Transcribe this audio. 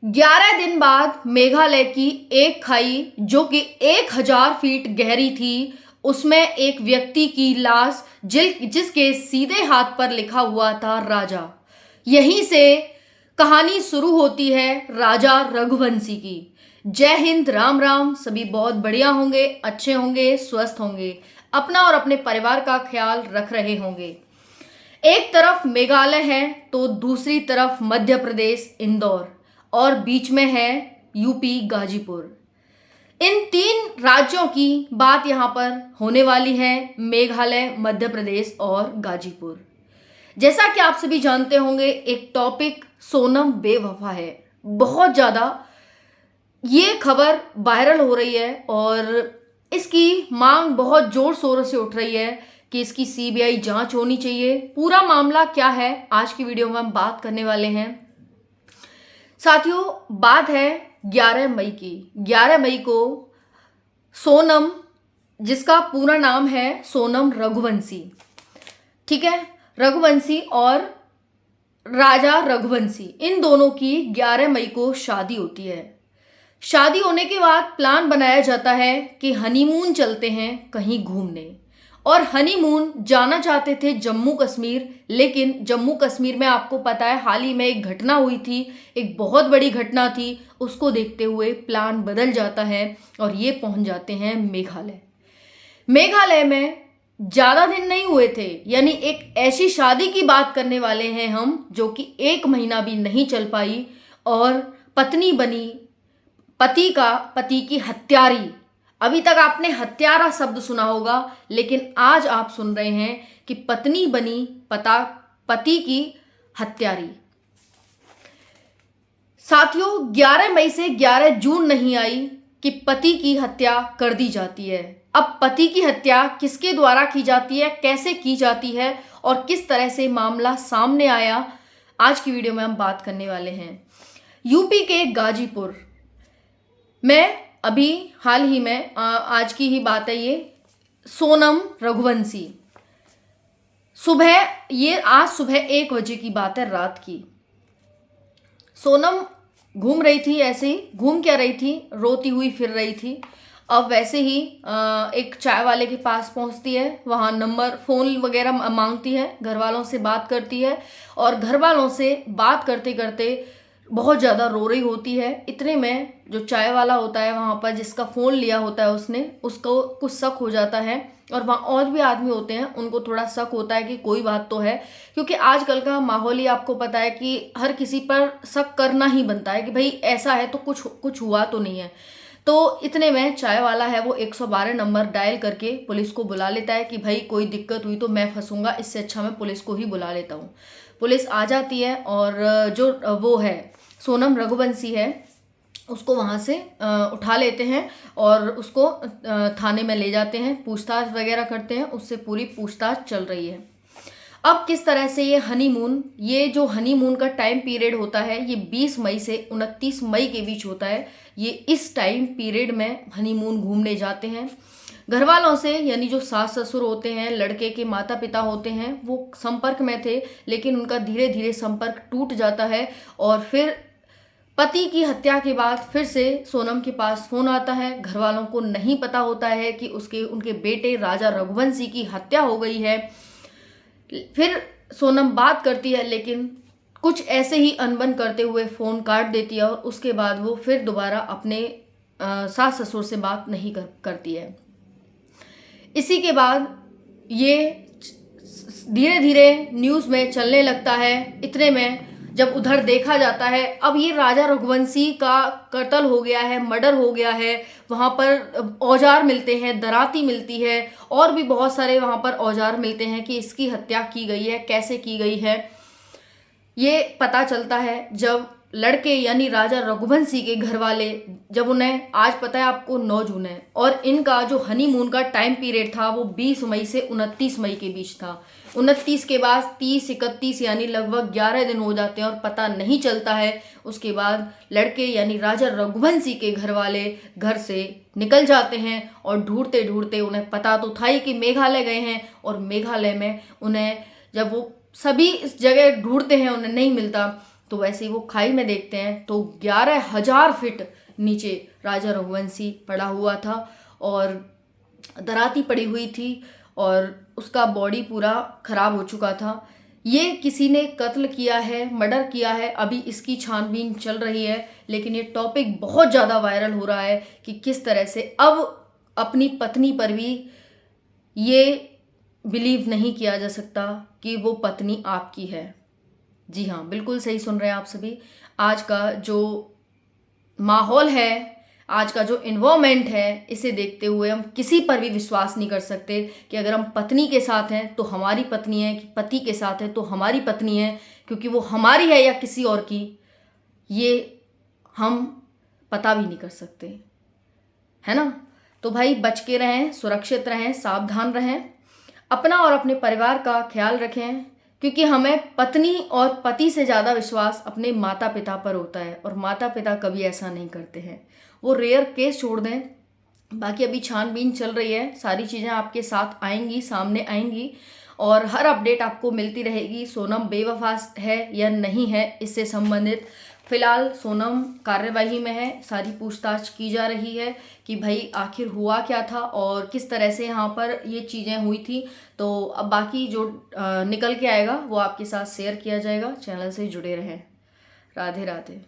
11 दिन बाद मेघालय की एक खाई जो कि 1000 फीट गहरी थी, उसमें एक व्यक्ति की लाश जिसके सीधे हाथ पर लिखा हुआ था राजा। यहीं से कहानी शुरू होती है राजा रघुवंशी की। जय हिंद, राम राम। सभी बहुत बढ़िया होंगे, अच्छे होंगे, स्वस्थ होंगे, अपना और अपने परिवार का ख्याल रख रहे होंगे। एक तरफ मेघालय है तो दूसरी तरफ मध्य प्रदेश इंदौर और बीच में है यूपी गाजीपुर। इन तीन राज्यों की बात यहाँ पर होने वाली है, मेघालय, मध्य प्रदेश और गाजीपुर। जैसा कि आप सभी जानते होंगे, एक टॉपिक सोनम बेवफा है। बहुत ज़्यादा ये खबर वायरल हो रही है और इसकी मांग बहुत जोर शोर से उठ रही है कि इसकी सीबीआई जांच होनी चाहिए। पूरा मामला क्या है आज की वीडियो में हम बात करने वाले हैं। साथियों, बात है 11 मई की। 11 मई को सोनम, जिसका पूरा नाम है सोनम रघुवंशी, ठीक है, रघुवंशी और राजा रघुवंशी, इन दोनों की 11 मई को शादी होती है। शादी होने के बाद प्लान बनाया जाता है कि हनीमून चलते हैं कहीं घूमने। और हनीमून जाना चाहते थे जम्मू कश्मीर, लेकिन जम्मू कश्मीर में आपको पता है हाल ही में एक घटना हुई थी, एक बहुत बड़ी घटना थी। उसको देखते हुए प्लान बदल जाता है और ये पहुंच जाते हैं मेघालय। मेघालय में ज़्यादा दिन नहीं हुए थे, यानी एक ऐसी शादी की बात करने वाले हैं हम जो कि 1 महीना भी नहीं चल पाई और पत्नी बनी पति की हत्यारी। अभी तक आपने हत्यारा शब्द सुना होगा, लेकिन आज आप सुन रहे हैं कि पत्नी बनी पति की हत्यारी। साथियों, 11 मई से 11 जून नहीं आई कि पति की हत्या कर दी जाती है। अब पति की हत्या किसके द्वारा की जाती है, कैसे की जाती है और किस तरह से मामला सामने आया, आज की वीडियो में हम बात करने वाले हैं। यूपी के गाजीपुर में अभी हाल ही में आज की ही बात है ये, सोनम रघुवंशी आज सुबह 1 बजे की बात है, रात की। सोनम घूम रही थी, ऐसे ही घूम क्या रही थी, रोती हुई फिर रही थी। अब वैसे ही एक चाय वाले के पास पहुंचती है, वहाँ नंबर फ़ोन वगैरह मांगती है, घर वालों से बात करती है और घर वालों से बात करते करते बहुत ज़्यादा रो रही होती है। इतने में जो चाय वाला होता है वहाँ पर, जिसका फ़ोन लिया होता है उसने, उसको कुछ शक हो जाता है और वहाँ और भी आदमी होते हैं, उनको थोड़ा शक होता है कि कोई बात तो है, क्योंकि आजकल का माहौल ही आपको पता है कि हर किसी पर शक करना ही बनता है कि भाई ऐसा है तो कुछ हुआ तो नहीं है। तो इतने में चाय वाला है वो 112 नंबर डायल करके पुलिस को बुला लेता है कि भाई कोई दिक्कत हुई तो मैं फंसूंगा, इससे अच्छा मैं पुलिस को ही बुला लेता हूँ। पुलिस आ जाती है और जो वो है सोनम रघुवंशी है उसको वहाँ से उठा लेते हैं और उसको थाने में ले जाते हैं, पूछताछ वगैरह करते हैं, उससे पूरी पूछताछ चल रही है। अब किस तरह से ये जो हनीमून का टाइम पीरियड होता है, ये 20 मई से 29 मई के बीच होता है। ये इस टाइम पीरियड में हनीमून घूमने जाते हैं। घर वालों से, यानी जो सास ससुर होते हैं, लड़के के माता पिता होते हैं, वो संपर्क में थे, लेकिन उनका धीरे धीरे संपर्क टूट जाता है और फिर पति की हत्या के बाद फिर से सोनम के पास फोन आता है। घर वालों को नहीं पता होता है कि उनके बेटे राजा रघुवंशी की हत्या हो गई है। फिर सोनम बात करती है, लेकिन कुछ ऐसे ही अनबन करते हुए फ़ोन काट देती है और उसके बाद वो फिर दोबारा अपने सास ससुर से बात नहीं करती है। इसी के बाद ये धीरे धीरे न्यूज़ में चलने लगता है। इतने में जब उधर देखा जाता है, अब ये राजा रघुवंशी का कत्ल हो गया है, मर्डर हो गया है, वहाँ पर औजार मिलते हैं, दराती मिलती है और भी बहुत सारे वहाँ पर औजार मिलते हैं कि इसकी हत्या की गई है, कैसे की गई है। ये पता चलता है जब लड़के यानी राजा रघुवंशी के घर वाले, जब उन्हें, आज पता है आपको 9 जून है और इनका जो हनीमून का टाइम पीरियड था वो 20 मई से 29 मई के बीच था। 29 के बाद 30, 31 यानी लगभग 11 दिन हो जाते हैं और पता नहीं चलता है। उसके बाद लड़के यानी राजा रघुवंशी के घर वाले घर से निकल जाते हैं और ढूंढते ढूंढते उन्हें पता तो था ही कि मेघालय गए हैं और मेघालय में उन्हें, जब वो सभी इस जगह ढूंढते हैं, उन्हें नहीं मिलता, तो वैसे ही वो खाई में देखते हैं तो 11,000 फीट नीचे राजा रघुवंशी पड़ा हुआ था और दराती पड़ी हुई थी और उसका बॉडी पूरा खराब हो चुका था। ये किसी ने कत्ल किया है, मर्डर किया है, अभी इसकी छानबीन चल रही है। लेकिन ये टॉपिक बहुत ज़्यादा वायरल हो रहा है कि किस तरह से अब अपनी पत्नी पर भी ये बिलीव नहीं किया जा सकता कि वो पत्नी आपकी है। जी हाँ, बिल्कुल सही सुन रहे हैं आप सभी। आज का जो माहौल है, आज का जो इन्वायरमेंट है, इसे देखते हुए हम किसी पर भी विश्वास नहीं कर सकते कि अगर हम पत्नी के साथ हैं तो हमारी पत्नी है, कि पति के साथ है तो हमारी पत्नी है, क्योंकि वो हमारी है या किसी और की, ये हम पता भी नहीं कर सकते, है ना। तो भाई बच के रहें, सुरक्षित रहें, सावधान रहें, अपना और अपने परिवार का ख्याल रखें, क्योंकि हमें पत्नी और पति से ज़्यादा विश्वास अपने माता पिता पर होता है और माता पिता कभी ऐसा नहीं करते हैं। वो रेयर केस छोड़ दें, बाकी अभी छानबीन चल रही है, सारी चीज़ें आपके साथ आएंगी, सामने आएंगी और हर अपडेट आपको मिलती रहेगी। सोनम बेवफा है या नहीं है, इससे संबंधित फिलहाल सोनम कार्यवाही में है, सारी पूछताछ की जा रही है कि भाई आखिर हुआ क्या था और किस तरह से यहाँ पर ये चीज़ें हुई थी। तो अब बाकी जो निकल के आएगा वो आपके साथ शेयर किया जाएगा। चैनल से जुड़े रहें। राधे राधे।